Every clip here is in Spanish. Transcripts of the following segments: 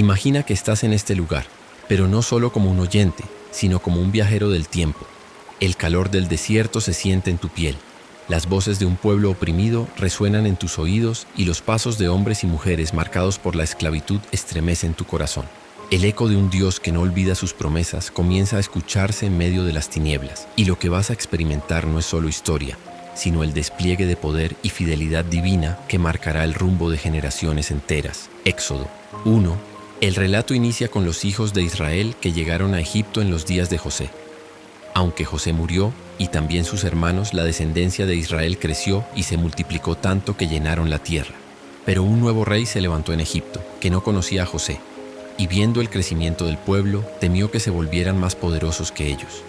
Imagina que estás en este lugar, pero no solo como un oyente, sino como un viajero del tiempo. El calor del desierto se siente en tu piel. Las voces de un pueblo oprimido resuenan en tus oídos y los pasos de hombres y mujeres marcados por la esclavitud estremecen tu corazón. El eco de un Dios que no olvida sus promesas comienza a escucharse en medio de las tinieblas, y lo que vas a experimentar no es solo historia, sino el despliegue de poder y fidelidad divina que marcará el rumbo de generaciones enteras. Éxodo 1. El relato inicia con los hijos de Israel que llegaron a Egipto en los días de José. Aunque José murió, y también sus hermanos, la descendencia de Israel creció y se multiplicó tanto que llenaron la tierra. Pero un nuevo rey se levantó en Egipto, que no conocía a José, y viendo el crecimiento del pueblo, temió que se volvieran más poderosos que ellos.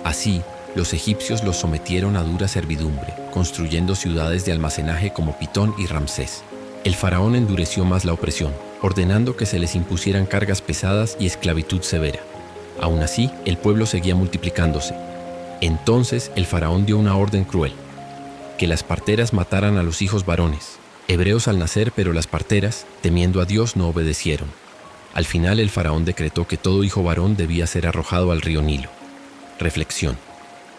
Así, los egipcios los sometieron a dura servidumbre, construyendo ciudades de almacenaje como Pitón y Ramsés. El faraón endureció más la opresión, ordenando que se les impusieran cargas pesadas y esclavitud severa. Aún así, el pueblo seguía multiplicándose. Entonces el faraón dio una orden cruel: que las parteras mataran a los hijos varones, hebreos al nacer, pero las parteras, temiendo a Dios, no obedecieron. Al final el faraón decretó que todo hijo varón debía ser arrojado al río Nilo. Reflexión.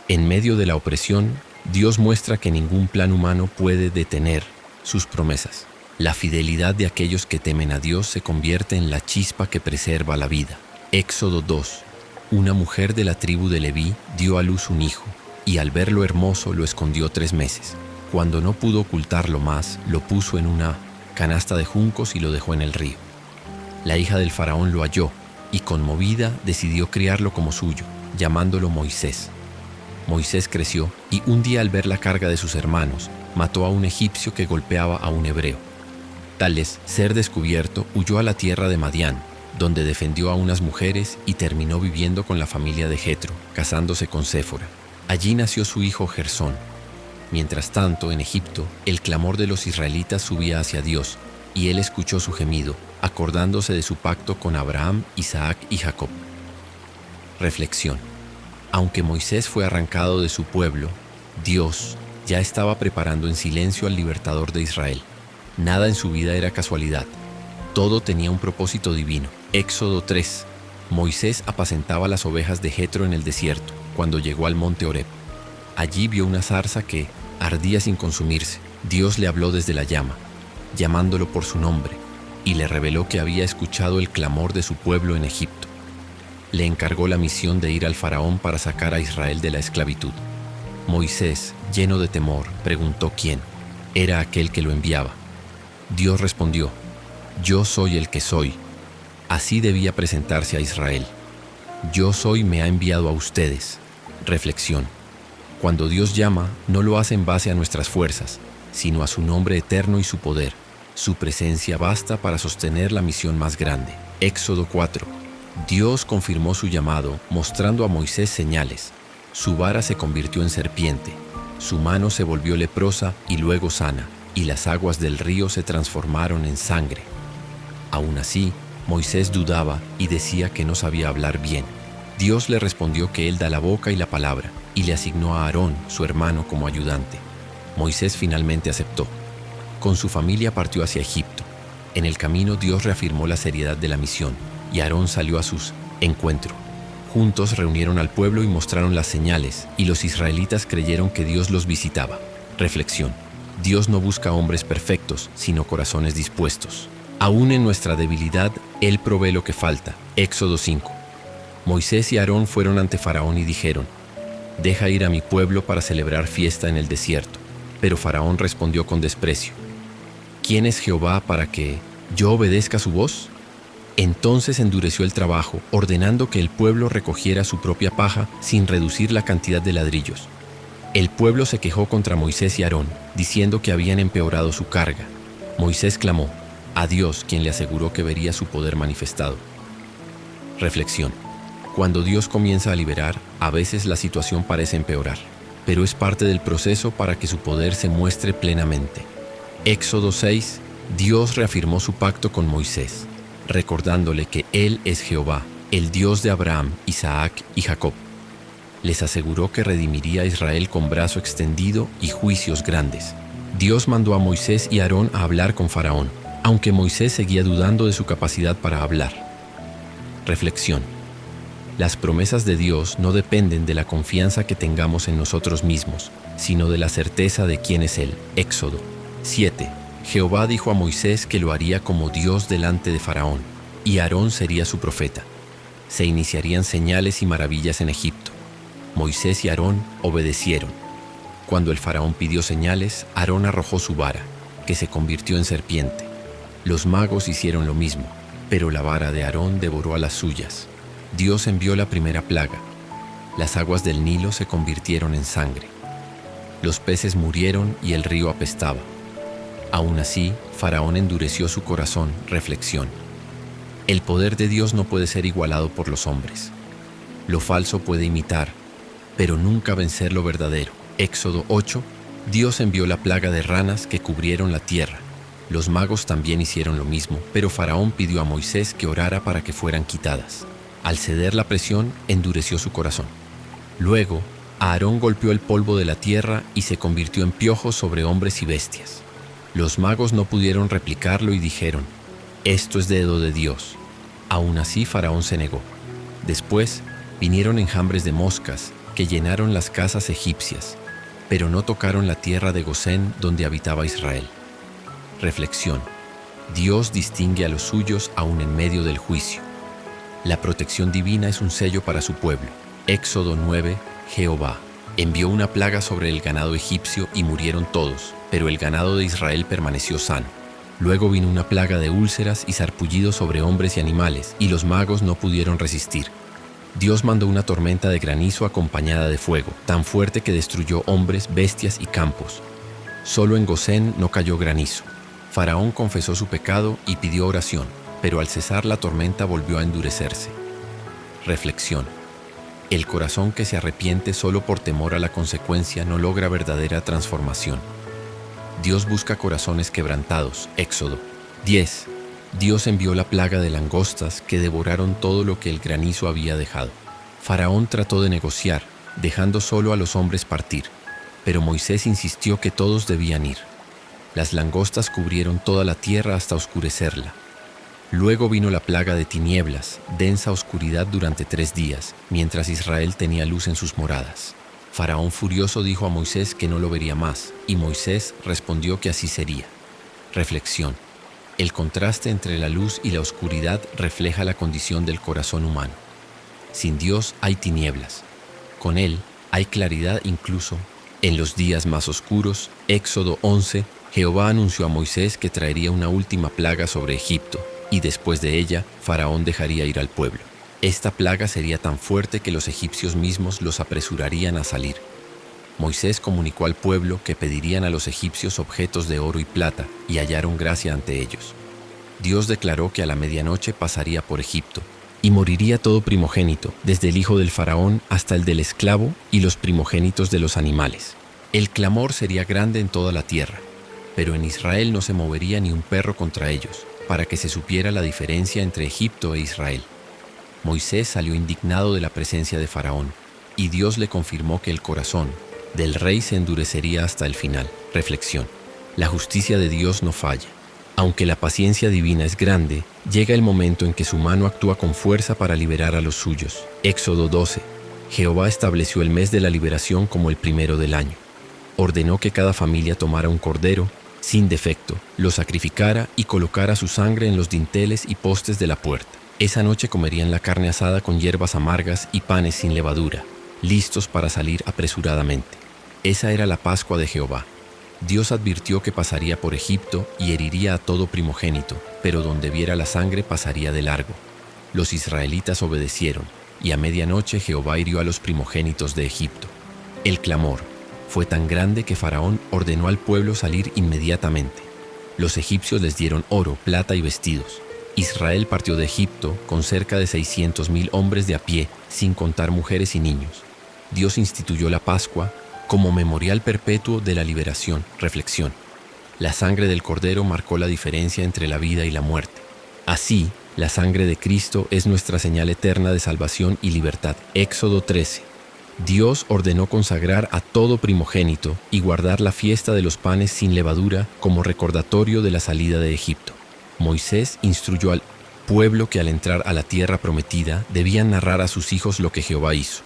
En medio de la opresión, Dios muestra que ningún plan humano puede detener sus promesas. La fidelidad de aquellos que temen a Dios se convierte en la chispa que preserva la vida. Éxodo 2. Una mujer de la tribu de Leví dio a luz un hijo, y al verlo hermoso lo escondió 3 meses. Cuando no pudo ocultarlo más, lo puso en una canasta de juncos y lo dejó en el río. La hija del faraón lo halló, y conmovida decidió criarlo como suyo, llamándolo Moisés. Moisés creció, y un día al ver la carga de sus hermanos, mató a un egipcio que golpeaba a un hebreo. Al ser descubierto, huyó a la tierra de Madián, donde defendió a unas mujeres y terminó viviendo con la familia de Jetro, casándose con Séfora. Allí nació su hijo Gersón. Mientras tanto, en Egipto, el clamor de los israelitas subía hacia Dios, y él escuchó su gemido, acordándose de su pacto con Abraham, Isaac y Jacob. Reflexión. Aunque Moisés fue arrancado de su pueblo, Dios ya estaba preparando en silencio al libertador de Israel. Nada en su vida era casualidad. Todo tenía un propósito divino. Éxodo 3. Moisés apacentaba las ovejas de Jetro en el desierto, cuando llegó al monte Horeb. Allí vio una zarza que ardía sin consumirse. Dios le habló desde la llama, llamándolo por su nombre, y le reveló que había escuchado el clamor de su pueblo en Egipto. Le encargó la misión de ir al faraón para sacar a Israel de la esclavitud. Moisés, lleno de temor, preguntó quién era aquel que lo enviaba. Dios respondió: Yo soy el que soy. Así debía presentarse a Israel. Yo soy me ha enviado a ustedes. Reflexión. Cuando Dios llama, no lo hace en base a nuestras fuerzas, sino a su nombre eterno y su poder. Su presencia basta para sostener la misión más grande. Éxodo 4. Dios confirmó su llamado, mostrando a Moisés señales. Su vara se convirtió en serpiente, su mano se volvió leprosa y luego sana, y las aguas del río se transformaron en sangre. Aún así, Moisés dudaba y decía que no sabía hablar bien. Dios le respondió que él da la boca y la palabra, y le asignó a Aarón, su hermano, como ayudante. Moisés finalmente aceptó. Con su familia partió hacia Egipto. En el camino Dios reafirmó la seriedad de la misión, y Aarón salió a su encuentro. Juntos reunieron al pueblo y mostraron las señales, y los israelitas creyeron que Dios los visitaba. Reflexión. Dios no busca hombres perfectos, sino corazones dispuestos. Aún en nuestra debilidad, Él provee lo que falta. Éxodo 5. Moisés y Aarón fueron ante Faraón y dijeron: Deja ir a mi pueblo para celebrar fiesta en el desierto. Pero Faraón respondió con desprecio: ¿Quién es Jehová para que yo obedezca su voz? Entonces endureció el trabajo, ordenando que el pueblo recogiera su propia paja sin reducir la cantidad de ladrillos. El pueblo se quejó contra Moisés y Aarón, diciendo que habían empeorado su carga. Moisés clamó a Dios, quien le aseguró que vería su poder manifestado. Reflexión. Cuando Dios comienza a liberar, a veces la situación parece empeorar, pero es parte del proceso para que su poder se muestre plenamente. Éxodo 6. Dios reafirmó su pacto con Moisés, recordándole que Él es Jehová, el Dios de Abraham, Isaac y Jacob. Les aseguró que redimiría a Israel con brazo extendido y juicios grandes. Dios mandó a Moisés y Aarón a hablar con Faraón, aunque Moisés seguía dudando de su capacidad para hablar. Reflexión. Las promesas de Dios no dependen de la confianza que tengamos en nosotros mismos, sino de la certeza de quién es Él. Éxodo 7. Jehová dijo a Moisés que lo haría como Dios delante de Faraón, y Aarón sería su profeta. Se iniciarían señales y maravillas en Egipto. Moisés y Aarón obedecieron. Cuando el Faraón pidió señales, Aarón arrojó su vara, que se convirtió en serpiente. Los magos hicieron lo mismo, pero la vara de Aarón devoró a las suyas. Dios envió la primera plaga. Las aguas del Nilo se convirtieron en sangre. Los peces murieron y el río apestaba. Aún así, Faraón endureció su corazón. Reflexión. El poder de Dios no puede ser igualado por los hombres. Lo falso puede imitar, pero nunca vencer lo verdadero. Éxodo 8. Dios envió la plaga de ranas que cubrieron la tierra. Los magos también hicieron lo mismo, pero Faraón pidió a Moisés que orara para que fueran quitadas. Al ceder la presión, endureció su corazón. Luego, Aarón golpeó el polvo de la tierra y se convirtió en piojos sobre hombres y bestias. Los magos no pudieron replicarlo y dijeron: «Esto es dedo de Dios». Aún así, Faraón se negó. Después, vinieron enjambres de moscas que llenaron las casas egipcias, pero no tocaron la tierra de Gosén donde habitaba Israel. Reflexión. Dios distingue a los suyos aún en medio del juicio. La protección divina es un sello para su pueblo. Éxodo 9. Jehová envió una plaga sobre el ganado egipcio y murieron todos, pero el ganado de Israel permaneció sano. Luego vino una plaga de úlceras y sarpullidos sobre hombres y animales, y los magos no pudieron resistir. Dios mandó una tormenta de granizo acompañada de fuego, tan fuerte que destruyó hombres, bestias y campos. Solo en Gosén no cayó granizo. Faraón confesó su pecado y pidió oración, pero al cesar la tormenta volvió a endurecerse. Reflexión. El corazón que se arrepiente solo por temor a la consecuencia no logra verdadera transformación. Dios busca corazones quebrantados. Éxodo 10. Dios envió la plaga de langostas que devoraron todo lo que el granizo había dejado. Faraón trató de negociar, dejando solo a los hombres partir, pero Moisés insistió que todos debían ir. Las langostas cubrieron toda la tierra hasta oscurecerla. Luego vino la plaga de tinieblas, densa oscuridad durante 3 días, mientras Israel tenía luz en sus moradas. Faraón furioso dijo a Moisés que no lo vería más, y Moisés respondió que así sería. Reflexión. El contraste entre la luz y la oscuridad refleja la condición del corazón humano. Sin Dios hay tinieblas. Con Él hay claridad incluso en los días más oscuros. Éxodo 11. Jehová anunció a Moisés que traería una última plaga sobre Egipto, y después de ella, Faraón dejaría ir al pueblo. Esta plaga sería tan fuerte que los egipcios mismos los apresurarían a salir. Moisés comunicó al pueblo que pedirían a los egipcios objetos de oro y plata, y hallaron gracia ante ellos. Dios declaró que a la medianoche pasaría por Egipto, y moriría todo primogénito, desde el hijo del faraón hasta el del esclavo y los primogénitos de los animales. El clamor sería grande en toda la tierra, pero en Israel no se movería ni un perro contra ellos, para que se supiera la diferencia entre Egipto e Israel. Moisés salió indignado de la presencia de Faraón, y Dios le confirmó que el corazón del rey se endurecería hasta el final. Reflexión. La justicia de Dios no falla. Aunque la paciencia divina es grande, llega el momento en que su mano actúa con fuerza para liberar a los suyos. Éxodo 12. Jehová estableció el mes de la liberación como el primero del año. Ordenó que cada familia tomara un cordero sin defecto, lo sacrificara y colocara su sangre en los dinteles y postes de la puerta. Esa noche comerían la carne asada con hierbas amargas y panes sin levadura, listos para salir apresuradamente. Esa era la Pascua de Jehová. Dios advirtió que pasaría por Egipto y heriría a todo primogénito, pero donde viera la sangre pasaría de largo. Los israelitas obedecieron, y a medianoche Jehová hirió a los primogénitos de Egipto. El clamor fue tan grande que Faraón ordenó al pueblo salir inmediatamente. Los egipcios les dieron oro, plata y vestidos. Israel partió de Egipto con cerca de 600,000 hombres de a pie, sin contar mujeres y niños. Dios instituyó la Pascua como memorial perpetuo de la liberación. Reflexión. La sangre del Cordero marcó la diferencia entre la vida y la muerte. Así, la sangre de Cristo es nuestra señal eterna de salvación y libertad. Éxodo 13. Dios ordenó consagrar a todo primogénito y guardar la fiesta de los panes sin levadura como recordatorio de la salida de Egipto. Moisés instruyó al pueblo que al entrar a la tierra prometida debían narrar a sus hijos lo que Jehová hizo.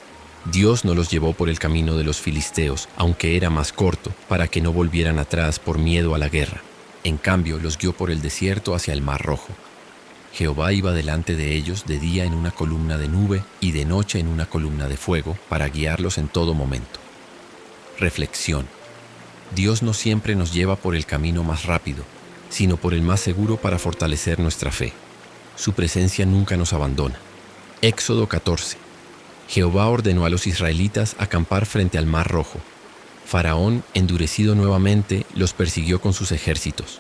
Dios no los llevó por el camino de los filisteos, aunque era más corto, para que no volvieran atrás por miedo a la guerra. En cambio, los guió por el desierto hacia el Mar Rojo. Jehová iba delante de ellos de día en una columna de nube y de noche en una columna de fuego, para guiarlos en todo momento. Reflexión. Dios no siempre nos lleva por el camino más rápido, sino por el más seguro para fortalecer nuestra fe. Su presencia nunca nos abandona. Éxodo 14. Jehová ordenó a los israelitas acampar frente al Mar Rojo. Faraón, endurecido nuevamente, los persiguió con sus ejércitos.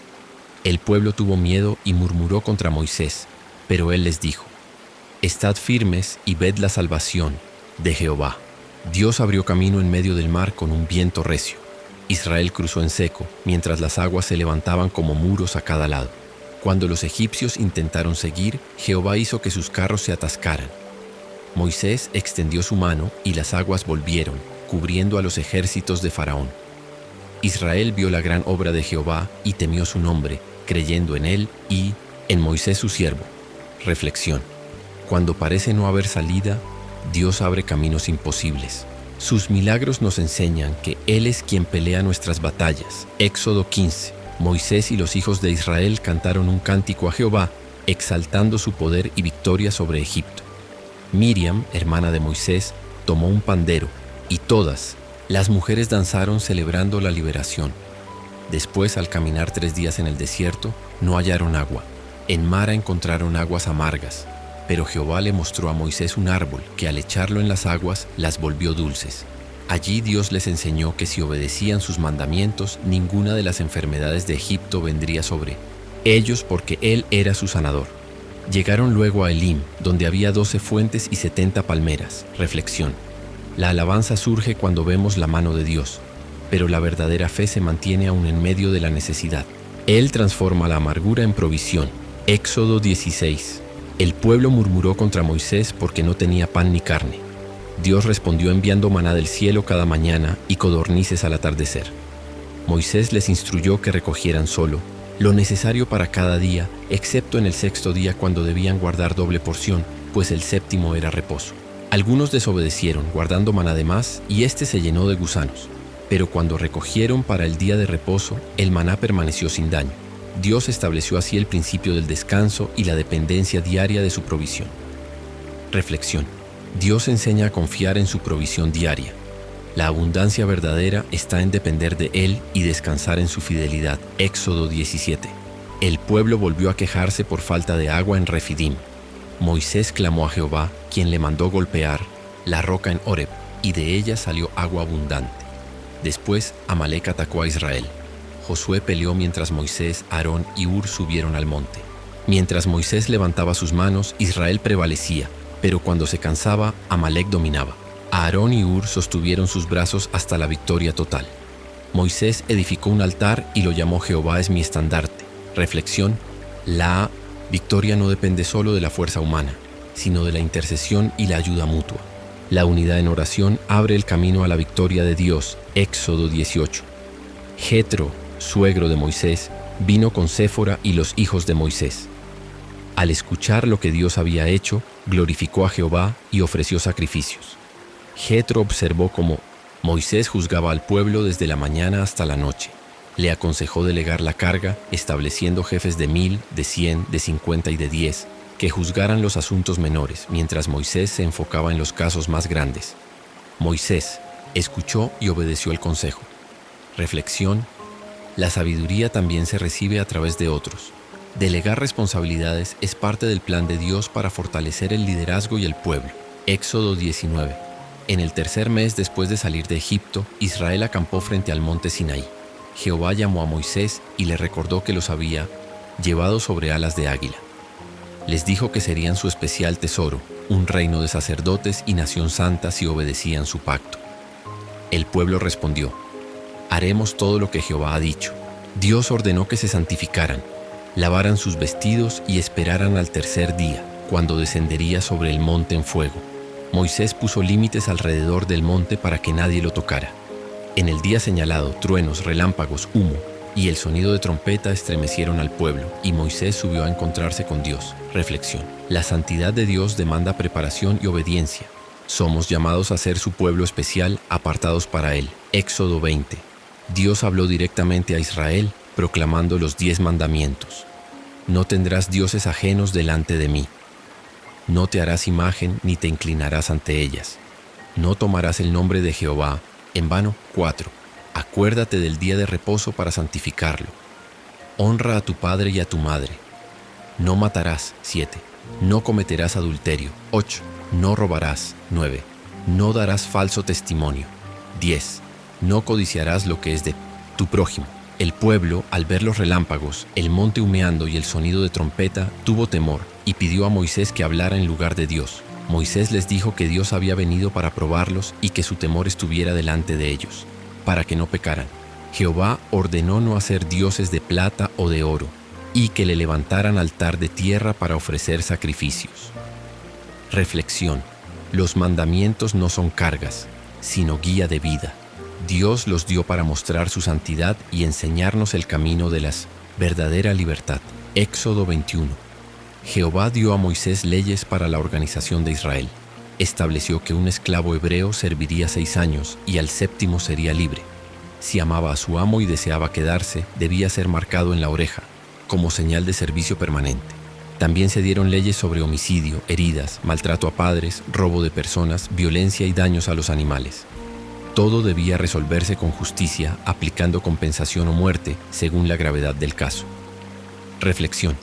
El pueblo tuvo miedo y murmuró contra Moisés, pero él les dijo: «Estad firmes y ved la salvación de Jehová». Dios abrió camino en medio del mar con un viento recio. Israel cruzó en seco, mientras las aguas se levantaban como muros a cada lado. Cuando los egipcios intentaron seguir, Jehová hizo que sus carros se atascaran. Moisés extendió su mano y las aguas volvieron, cubriendo a los ejércitos de Faraón. Israel vio la gran obra de Jehová y temió su nombre, creyendo en él y en Moisés su siervo. Reflexión. Cuando parece no haber salida, Dios abre caminos imposibles. Sus milagros nos enseñan que Él es quien pelea nuestras batallas. Éxodo 15. Moisés y los hijos de Israel cantaron un cántico a Jehová, exaltando su poder y victoria sobre Egipto. Miriam, hermana de Moisés, tomó un pandero, y todas las mujeres danzaron celebrando la liberación. Después, al caminar 3 días en el desierto, no hallaron agua. En Mara encontraron aguas amargas, pero Jehová le mostró a Moisés un árbol que al echarlo en las aguas las volvió dulces. Allí Dios les enseñó que si obedecían sus mandamientos, ninguna de las enfermedades de Egipto vendría sobre ellos porque Él era su sanador. Llegaron luego a Elim, donde había 12 fuentes y 70 palmeras. Reflexión. La alabanza surge cuando vemos la mano de Dios, pero la verdadera fe se mantiene aún en medio de la necesidad. Él transforma la amargura en provisión. Éxodo 16. El pueblo murmuró contra Moisés porque no tenía pan ni carne. Dios respondió enviando maná del cielo cada mañana y codornices al atardecer. Moisés les instruyó que recogieran solo lo necesario para cada día, excepto en el 6º día cuando debían guardar doble porción, pues el 7º era reposo. Algunos desobedecieron, guardando maná de más, y éste se llenó de gusanos. Pero cuando recogieron para el día de reposo, el maná permaneció sin daño. Dios estableció así el principio del descanso y la dependencia diaria de su provisión. Reflexión. Dios enseña a confiar en su provisión diaria. La abundancia verdadera está en depender de Él y descansar en su fidelidad. Éxodo 17. El pueblo volvió a quejarse por falta de agua en Refidim. Moisés clamó a Jehová, quien le mandó golpear la roca en Horeb, y de ella salió agua abundante. Después Amalec atacó a Israel. Josué peleó mientras Moisés, Aarón y Hur subieron al monte. Mientras Moisés levantaba sus manos, Israel prevalecía, pero cuando se cansaba, Amalec dominaba. Aarón y Hur sostuvieron sus brazos hasta la victoria total. Moisés edificó un altar y lo llamó Jehová es mi estandarte. Reflexión. La victoria no depende solo de la fuerza humana, sino de la intercesión y la ayuda mutua. La unidad en oración abre el camino a la victoria de Dios. Éxodo 18. Jetro, suegro de Moisés, vino con Séfora y los hijos de Moisés. Al escuchar lo que Dios había hecho, glorificó a Jehová y ofreció sacrificios. Jetro observó cómo Moisés juzgaba al pueblo desde la mañana hasta la noche. Le aconsejó delegar la carga, estableciendo jefes de 1000, de 100, de 50 y de 10, que juzgaran los asuntos menores, mientras Moisés se enfocaba en los casos más grandes. Moisés escuchó y obedeció el consejo. Reflexión. La sabiduría también se recibe a través de otros. Delegar responsabilidades es parte del plan de Dios para fortalecer el liderazgo y el pueblo. Éxodo 19. En el 3er mes después de salir de Egipto, Israel acampó frente al monte Sinaí. Jehová llamó a Moisés y le recordó que los había llevado sobre alas de águila. Les dijo que serían su especial tesoro, un reino de sacerdotes y nación santa si obedecían su pacto. El pueblo respondió: haremos todo lo que Jehová ha dicho. Dios ordenó que se santificaran, lavaran sus vestidos y esperaran al 3er día, cuando descendería sobre el monte en fuego. Moisés puso límites alrededor del monte para que nadie lo tocara. En el día señalado, truenos, relámpagos, humo, y el sonido de trompeta estremecieron al pueblo, y Moisés subió a encontrarse con Dios. Reflexión. La santidad de Dios demanda preparación y obediencia. Somos llamados a ser su pueblo especial, apartados para Él. Éxodo 20. Dios habló directamente a Israel, proclamando los 10 mandamientos. No tendrás dioses ajenos delante de mí. No te harás imagen ni te inclinarás ante ellas. No tomarás el nombre de Jehová en vano. 4. Acuérdate del día de reposo para santificarlo. Honra a tu padre y a tu madre. No matarás. 7. No cometerás adulterio. 8. No robarás. 9. No darás falso testimonio. 10. No codiciarás lo que es de tu prójimo. El pueblo, al ver los relámpagos, el monte humeando y el sonido de trompeta, tuvo temor y pidió a Moisés que hablara en lugar de Dios. Moisés les dijo que Dios había venido para probarlos y que su temor estuviera delante de ellos, para que no pecaran. Jehová ordenó no hacer dioses de plata o de oro, y que le levantaran altar de tierra para ofrecer sacrificios. Reflexión. Los mandamientos no son cargas, sino guía de vida. Dios los dio para mostrar su santidad y enseñarnos el camino de la verdadera libertad. Éxodo 21. Jehová dio a Moisés leyes para la organización de Israel. Estableció que un esclavo hebreo serviría 6 años y al 7º sería libre. Si amaba a su amo y deseaba quedarse, debía ser marcado en la oreja, como señal de servicio permanente. También se dieron leyes sobre homicidio, heridas, maltrato a padres, robo de personas, violencia y daños a los animales. Todo debía resolverse con justicia, aplicando compensación o muerte según la gravedad del caso. Reflexión.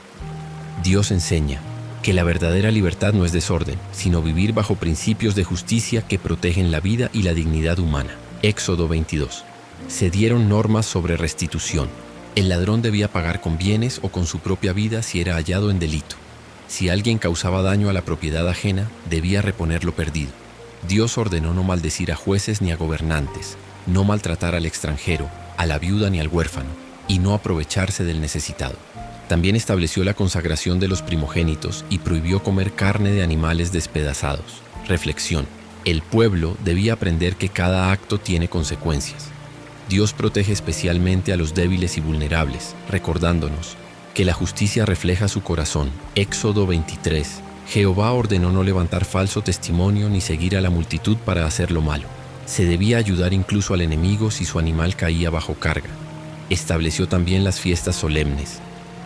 Dios enseña que la verdadera libertad no es desorden, sino vivir bajo principios de justicia que protegen la vida y la dignidad humana. Éxodo 22. Se dieron normas sobre restitución. El ladrón debía pagar con bienes o con su propia vida si era hallado en delito. Si alguien causaba daño a la propiedad ajena, debía reponer lo perdido. Dios ordenó no maldecir a jueces ni a gobernantes, no maltratar al extranjero, a la viuda ni al huérfano, y no aprovecharse del necesitado. También estableció la consagración de los primogénitos y prohibió comer carne de animales despedazados. Reflexión. El pueblo debía aprender que cada acto tiene consecuencias. Dios protege especialmente a los débiles y vulnerables, recordándonos que la justicia refleja su corazón. Éxodo 23. Jehová ordenó no levantar falso testimonio ni seguir a la multitud para hacer lo malo. Se debía ayudar incluso al enemigo si su animal caía bajo carga. Estableció también las fiestas solemnes,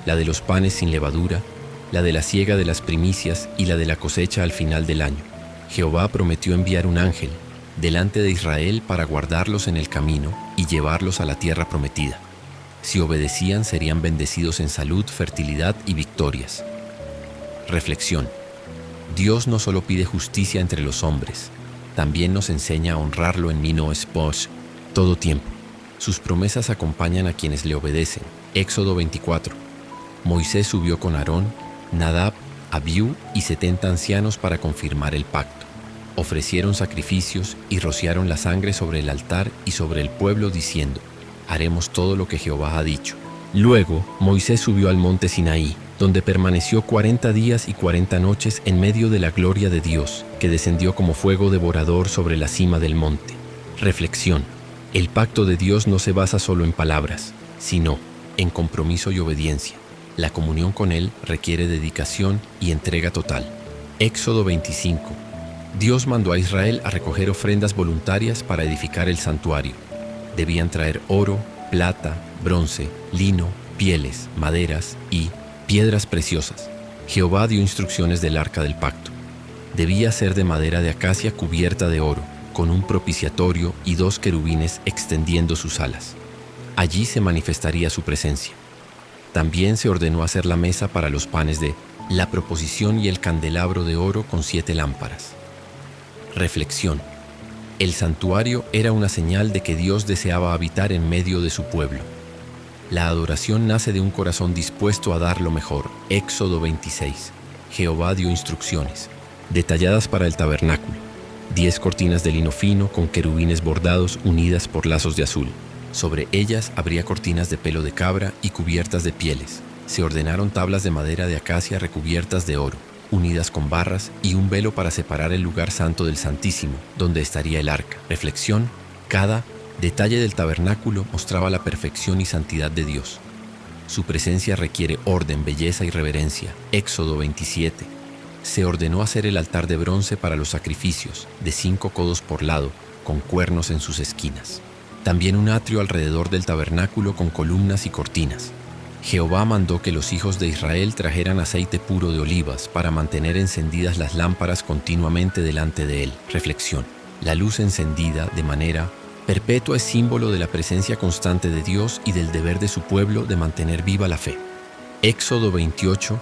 la de los panes sin levadura, la de la siega de las primicias y la de la cosecha al final del año. Jehová prometió enviar un ángel delante de Israel para guardarlos en el camino y llevarlos a la tierra prometida. Si obedecían, serían bendecidos en salud, fertilidad y victorias. Reflexión. Dios no solo pide justicia entre los hombres, también nos enseña a honrarlo en mino espos todo tiempo. Sus promesas acompañan a quienes le obedecen. Éxodo 24. Moisés subió con Aarón, Nadab, Abiú y 70 ancianos para confirmar el pacto. Ofrecieron sacrificios y rociaron la sangre sobre el altar y sobre el pueblo diciendo: haremos todo lo que Jehová ha dicho. Luego Moisés subió al monte Sinaí, donde permaneció 40 días y 40 noches en medio de la gloria de Dios, que descendió como fuego devorador sobre la cima del monte. Reflexión. El pacto de Dios no se basa solo en palabras, sino en compromiso y obediencia. La comunión con Él requiere dedicación y entrega total. Éxodo 25. Dios mandó a Israel a recoger ofrendas voluntarias para edificar el santuario. Debían traer oro, plata, bronce, lino, pieles, maderas y piedras preciosas. Jehová dio instrucciones del arca del pacto. Debía ser de madera de acacia cubierta de oro, con un propiciatorio y 2 querubines extendiendo sus alas. Allí se manifestaría su presencia. También se ordenó hacer la mesa para los panes de la proposición y el candelabro de oro con 7 lámparas. Reflexión. El santuario era una señal de que Dios deseaba habitar en medio de su pueblo. La adoración nace de un corazón dispuesto a dar lo mejor. Éxodo 26. Jehová dio instrucciones detalladas para el tabernáculo. 10 cortinas de lino fino con querubines bordados unidas por lazos de azul. Sobre ellas habría cortinas de pelo de cabra y cubiertas de pieles. Se ordenaron tablas de madera de acacia recubiertas de oro, unidas con barras, y un velo para separar el lugar santo del Santísimo, donde estaría el arca. Reflexión. Cada Detalle del tabernáculo mostraba la perfección y santidad de Dios. Su presencia requiere orden, belleza y reverencia. Éxodo 27. Se ordenó hacer el altar de bronce para los sacrificios, de 5 codos por lado, con cuernos en sus esquinas. También un atrio alrededor del tabernáculo con columnas y cortinas. Jehová mandó que los hijos de Israel trajeran aceite puro de olivas para mantener encendidas las lámparas continuamente delante de él. Reflexión. La luz encendida de manera perpetua es símbolo de la presencia constante de Dios y del deber de su pueblo de mantener viva la fe. Éxodo 28.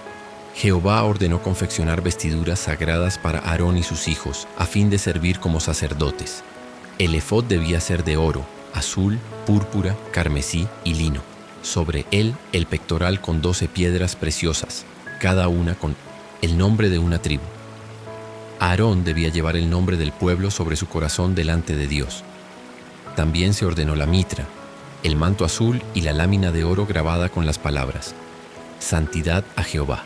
Jehová ordenó confeccionar vestiduras sagradas para Aarón y sus hijos, a fin de servir como sacerdotes. El efod debía ser de oro, azul, púrpura, carmesí y lino. Sobre él el pectoral con 12 piedras preciosas, cada una con el nombre de una tribu. Aarón debía llevar el nombre del pueblo sobre su corazón delante de Dios. También se ordenó la mitra, el manto azul y la lámina de oro grabada con las palabras: Santidad a Jehová.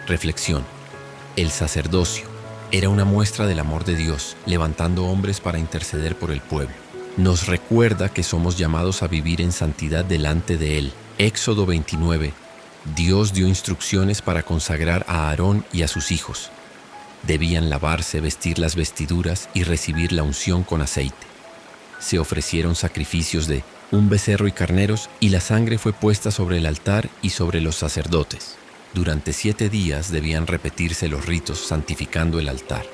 Reflexión. El sacerdocio era una muestra del amor de Dios, levantando hombres para interceder por el pueblo. Nos recuerda que somos llamados a vivir en santidad delante de Él. Éxodo 29. Dios dio instrucciones para consagrar a Aarón y a sus hijos. Debían lavarse, vestir las vestiduras y recibir la unción con aceite. Se ofrecieron sacrificios de un becerro y carneros, y la sangre fue puesta sobre el altar y sobre los sacerdotes. Durante 7 días debían repetirse los ritos santificando el altar.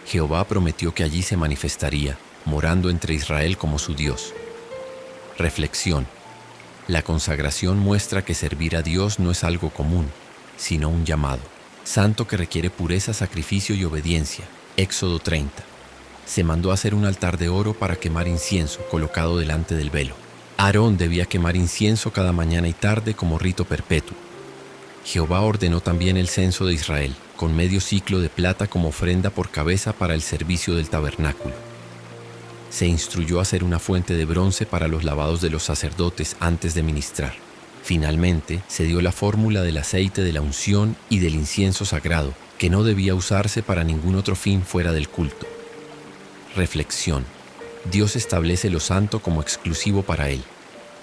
Jehová prometió que allí se manifestaría, morando entre Israel como su Dios. Reflexión. La consagración muestra que servir a Dios no es algo común, sino un llamado santo que requiere pureza, sacrificio y obediencia. Éxodo 30. Se mandó hacer un altar de oro para quemar incienso colocado delante del velo. Aarón debía quemar incienso cada mañana y tarde como rito perpetuo. Jehová ordenó también el censo de Israel, con medio ciclo de plata como ofrenda por cabeza para el servicio del tabernáculo. Se instruyó a hacer una fuente de bronce para los lavados de los sacerdotes antes de ministrar. Finalmente, se dio la fórmula del aceite de la unción y del incienso sagrado, que no debía usarse para ningún otro fin fuera del culto. Reflexión. Dios establece lo santo como exclusivo para Él.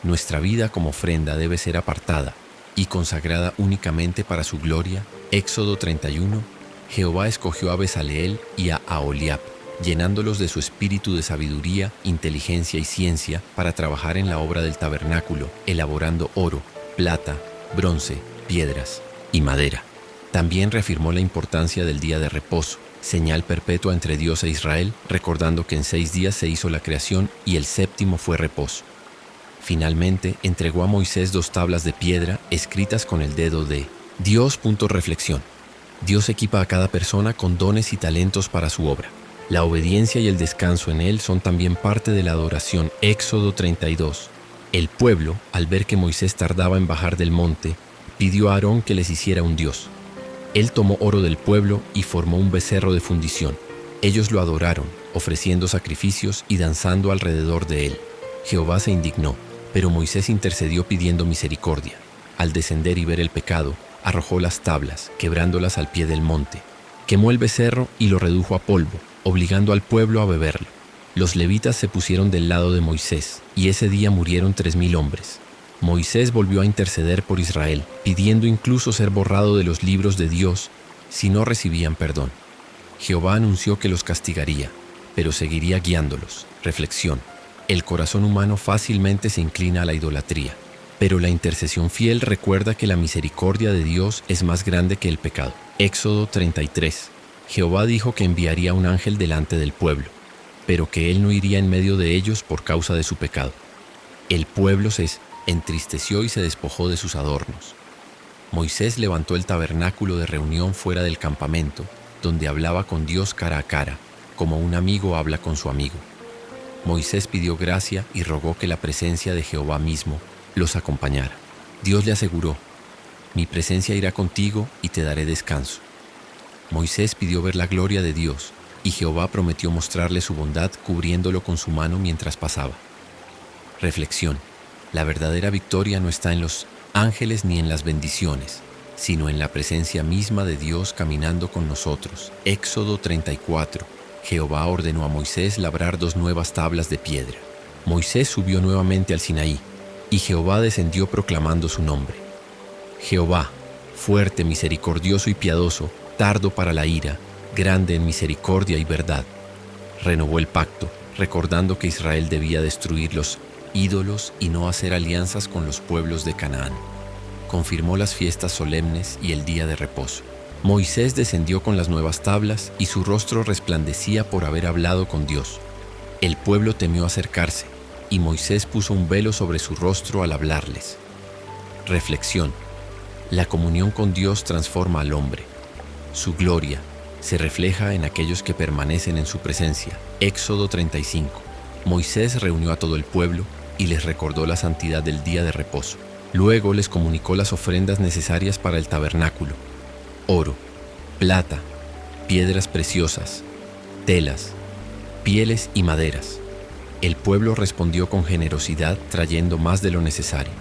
Nuestra vida como ofrenda debe ser apartada y consagrada únicamente para su gloria. Éxodo 31. Jehová escogió a Bezaleel y a Aholiab, llenándolos de su espíritu de sabiduría, inteligencia y ciencia para trabajar en la obra del tabernáculo, elaborando oro, plata, bronce, piedras y madera. También reafirmó la importancia del día de reposo, señal perpetua entre Dios e Israel, recordando que en 6 días se hizo la creación y el 7º fue reposo. Finalmente, entregó a Moisés 2 tablas de piedra escritas con el dedo de Dios. Reflexión. Dios equipa a cada persona con dones y talentos para su obra. La obediencia y el descanso en Él son también parte de la adoración. Éxodo 32. El pueblo, al ver que Moisés tardaba en bajar del monte, pidió a Aarón que les hiciera un dios. Él tomó oro del pueblo y formó un becerro de fundición. Ellos lo adoraron, ofreciendo sacrificios y danzando alrededor de él. Jehová se indignó, pero Moisés intercedió pidiendo misericordia. Al descender y ver el pecado, arrojó las tablas, quebrándolas al pie del monte. Quemó el becerro y lo redujo a polvo, obligando al pueblo a beberlo. Los levitas se pusieron del lado de Moisés, y ese día murieron 3000 hombres. Moisés volvió a interceder por Israel, pidiendo incluso ser borrado de los libros de Dios si no recibían perdón. Jehová anunció que los castigaría, pero seguiría guiándolos. Reflexión. El corazón humano fácilmente se inclina a la idolatría, pero la intercesión fiel recuerda que la misericordia de Dios es más grande que el pecado. Éxodo 33. Jehová dijo que enviaría un ángel delante del pueblo, pero que él no iría en medio de ellos por causa de su pecado. El pueblo se entristeció y se despojó de sus adornos. Moisés levantó el tabernáculo de reunión fuera del campamento, donde hablaba con Dios cara a cara, como un amigo habla con su amigo. Moisés pidió gracia y rogó que la presencia de Jehová mismo los acompañara. Dios le aseguró: mi presencia irá contigo y te daré descanso. Moisés pidió ver la gloria de Dios, y Jehová prometió mostrarle su bondad cubriéndolo con su mano mientras pasaba. Reflexión. La verdadera victoria no está en los ángeles ni en las bendiciones, sino en la presencia misma de Dios caminando con nosotros. Éxodo 34. Jehová ordenó a Moisés labrar 2 nuevas tablas de piedra. Moisés subió nuevamente al Sinaí, y Jehová descendió proclamando su nombre. Jehová, fuerte, misericordioso y piadoso, tardo para la ira, grande en misericordia y verdad. Renovó el pacto, recordando que Israel debía destruir los ídolos y no hacer alianzas con los pueblos de Canaán. Confirmó las fiestas solemnes y el día de reposo. Moisés descendió con las nuevas tablas y su rostro resplandecía por haber hablado con Dios. El pueblo temió acercarse, y Moisés puso un velo sobre su rostro al hablarles. Reflexión. La comunión con Dios transforma al hombre. Su gloria se refleja en aquellos que permanecen en su presencia. Éxodo 35. Moisés reunió a todo el pueblo y les recordó la santidad del día de reposo. Luego les comunicó las ofrendas necesarias para el tabernáculo: oro, plata, piedras preciosas, telas, pieles y maderas. El pueblo respondió con generosidad, trayendo más de lo necesario.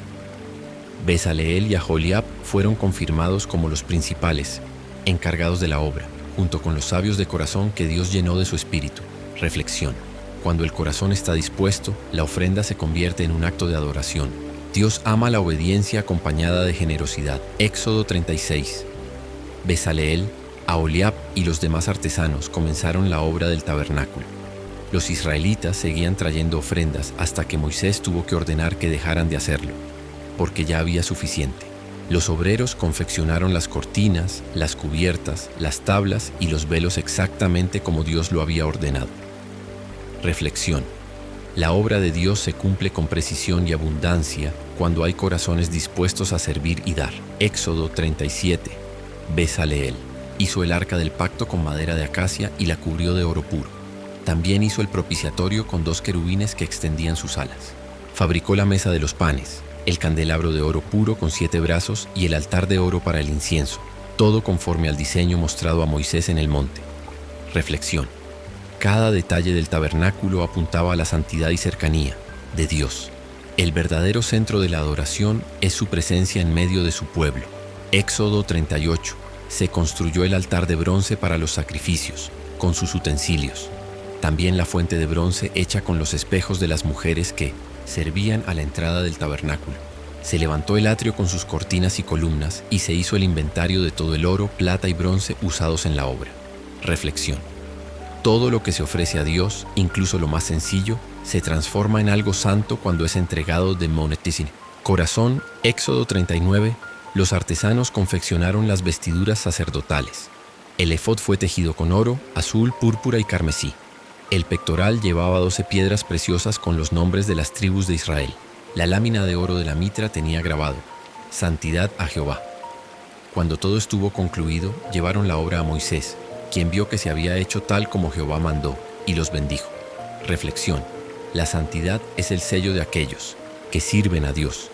Bezaleel y Aholiab fueron confirmados como los principales, encargados de la obra, junto con los sabios de corazón que Dios llenó de su espíritu. Reflexión. Cuando el corazón está dispuesto, la ofrenda se convierte en un acto de adoración. Dios ama la obediencia acompañada de generosidad. Éxodo 36. Bezaleel, Aholiab y los demás artesanos comenzaron la obra del tabernáculo. Los israelitas seguían trayendo ofrendas hasta que Moisés tuvo que ordenar que dejaran de hacerlo, porque ya había suficiente. Los obreros confeccionaron las cortinas, las cubiertas, las tablas y los velos exactamente como Dios lo había ordenado. Reflexión. La obra de Dios se cumple con precisión y abundancia cuando hay corazones dispuestos a servir y dar. Éxodo 37. Bezaleel hizo el arca del pacto con madera de acacia y la cubrió de oro puro. También hizo el propiciatorio con 2 querubines que extendían sus alas. Fabricó la mesa de los panes, el candelabro de oro puro con 7 brazos y el altar de oro para el incienso, todo conforme al diseño mostrado a Moisés en el monte. Reflexión. Cada detalle del tabernáculo apuntaba a la santidad y cercanía de Dios. El verdadero centro de la adoración es su presencia en medio de su pueblo. Éxodo 38. Se construyó el altar de bronce para los sacrificios, con sus utensilios. También la fuente de bronce hecha con los espejos de las mujeres que servían a la entrada del tabernáculo. Se levantó el atrio con sus cortinas y columnas y se hizo el inventario de todo el oro, plata y bronce usados en la obra. Reflexión. Todo lo que se ofrece a Dios, incluso lo más sencillo, se transforma en algo santo cuando es entregado de monetismo. Corazón. Éxodo 39. Los artesanos confeccionaron las vestiduras sacerdotales. El efod fue tejido con oro, azul, púrpura y carmesí. El pectoral llevaba 12 piedras preciosas con los nombres de las tribus de Israel. La lámina de oro de la mitra tenía grabado: Santidad a Jehová. Cuando todo estuvo concluido, llevaron la obra a Moisés, quien vio que se había hecho tal como Jehová mandó, y los bendijo. Reflexión. La santidad es el sello de aquellos que sirven a Dios.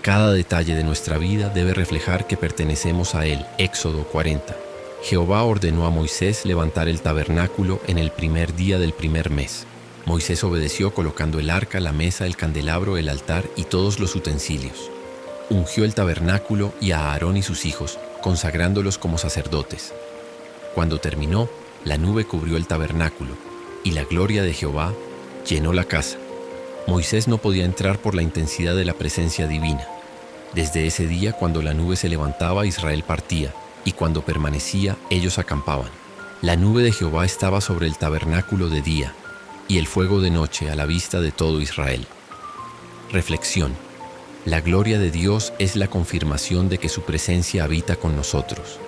Cada detalle de nuestra vida debe reflejar que pertenecemos a Él. Éxodo 40. Jehová ordenó a Moisés levantar el tabernáculo en el primer día del primer mes. Moisés obedeció colocando el arca, la mesa, el candelabro, el altar y todos los utensilios. Ungió el tabernáculo y a Aarón y sus hijos, consagrándolos como sacerdotes. Cuando terminó, la nube cubrió el tabernáculo y la gloria de Jehová llenó la casa. Moisés no podía entrar por la intensidad de la presencia divina. Desde ese día, cuando la nube se levantaba, Israel partía, y cuando permanecía, ellos acampaban. La nube de Jehová estaba sobre el tabernáculo de día, y el fuego de noche a la vista de todo Israel. Reflexión. La gloria de Dios es la confirmación de que su presencia habita con nosotros.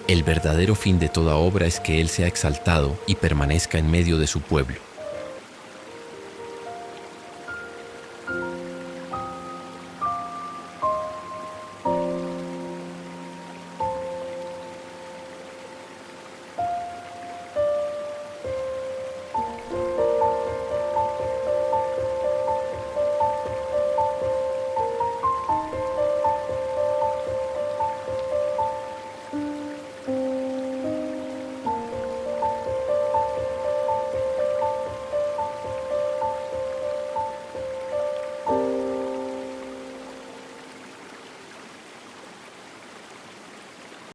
El verdadero fin de toda obra es que Él sea exaltado y permanezca en medio de su pueblo.